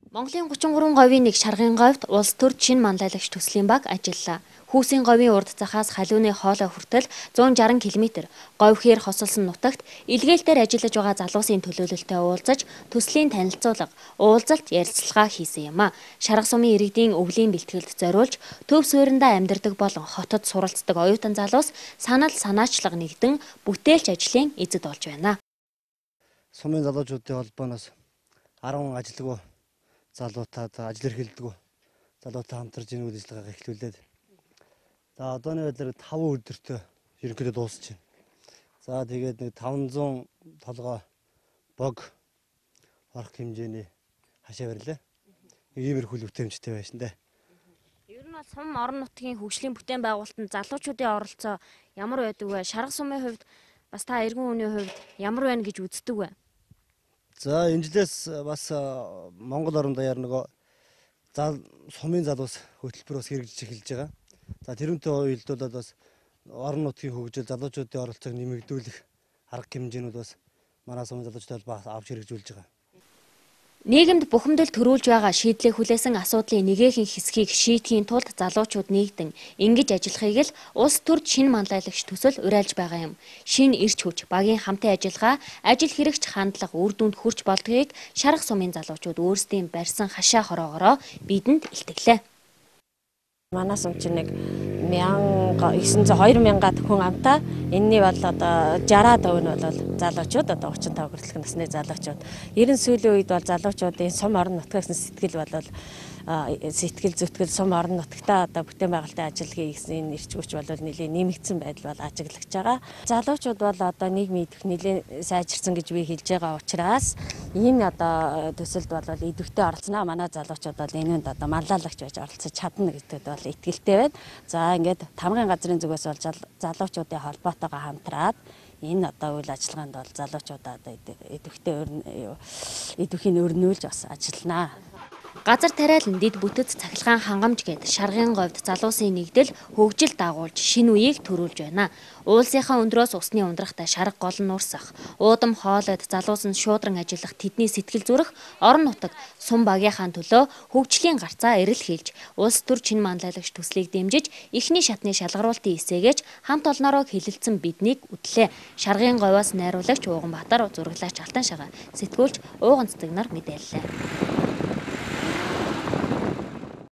Монголын 33%-ийн нэг Шаргын говьд улс төр шинэ манлайлагч төслийн баг ажиллалаа. Хүүсийн говийн урд захаас халиуны хоолой хүртэл 160 км говь хээр хосолсон нутагт илгээлтээр ажиллаж байгаа залуусын төлөөлөлтөд уулзаж төслийн танилцуулга, уулзалт ярилцлага хийсэн юм а. Шарга сумын иргэдийн өвлийн бэлтгэлд зориулж төв суурьндаа амьдардаг болон хотод суралцдаг оюутан залуус санал санаачлага нэгдэн бүтээлч ажлын эзэд болж байна. Сумын залуучуудын холбооноос 10 ажилгүй залуутаад ажил эрхэлдэг залуутай хамтарч энэ үйл ажиллагаагаа эхлүүлээд за одооны байдлаар 5 өдөртөө ерөнхийдөө дуусч байна. За тэгээд нэг 500 толгой бог орох хэмжээний хашаа барилаа. Иймэрхүү бүтээмжтэй байсан дээ. Ер нь бол сум орон нутгийн хөгжлийн бүтээн байгуулалтанд залуучуудын оролцоо ямар байдаг вэ? Шарга сумын хувьд бас та эргэн үеийн хувьд ямар байна гэж үздэг вэ? За энэ жилээс бас Монгол орон даяар нөгөө сумын залуус хөтөлбөр бас хэрэгжиж эхэлж байгаа. За тэрүүнтэй уялдуулаад бас орон нутгийн хөгжил залуучуудын оролцоог нэмэгдүүлэх арга хэмжээнүүд бас манай сумын залуучууд авч хэрэгжүүлж байгаа. Нийгэмд бухимдал төрүүлж байгаа шийдлээ хүлээсэн асуудлын нэгэн хэсгийг шийдэхийн тулд залуучууд нэгдэн ингэж ажиллахыг л улс төрд шинэ манлайлагч төсөл уриалж байгаа юм. Шинэ эрч хүч, багийн хамтын ажиллагаа, ажил хэрэгч хандлага үр дүнд хүрч болдгийг Шарга сумын залуучууд өөрсдийн барьсан хашаа хороогороо бидэнд илтгэлээ. Манай сум чинь нэг 2000-аад хүн амтай. Энэний бол одоо 60% нь бол залуучууд, одоо 35 хүртэлх насны залуучууд. 90 сүүлийн үед бол залуучуудын сум орон нутгаас сэтгэл бол сэтгэл зүтгэл сум орон нутгтаа одоо бүтээн байгуулалтын ажиллагаа хийсэн эрч хүч бол нэлийн нэмэгдсэн байдал бол ажиглагдж байгаа. Залуучууд бол одоо нийгмийн идэх нэлийн сайжирсан гэж би хэлж байгаа учраас энэ одоо төсөлд бол идэвхтэй оролцсноо. Манай залуучууд бол энэнд одоо манлайлагч байж оролцож чадна гэдэгт бол итгэлтэй байна. За ингээд тамгын газрын зүгээс бол залуучуудын холбоотойгоо хамтраад энэ одоо үйл ажиллагаанд бол залуучуудаа одоо идэвхийг өрнүүлж бас ажилланаа. Газар тариалан дэд бүтэц цахилгаан хангамж гээд Шаргын говьд залуусын нэгдэл хөгжил дагуулж шинэ үеийг төрүүлж байна. Уулсынхаа өндрөөс усны ундрахтай шарга гол нь урсах, уудам хоолойд залуус нь шуудран ажиллах тэдний сэтгэл зүрэх орон нутаг сум багийнхаа төлөө хөгжлийн гарцаа эрэл хийлж, улс төр шинэ манлайлагч төслийг дэмжиж эхний шатны шалгаруултын эсээгэж хамт олноороо хилэлцэн биднийг үтлээ. Шаргын говьоос найруулагч Ууганбаатар, зураглаач Алтан Шагаа, сэтгүүлч Ууган Цэцэг нар мэдээллээ.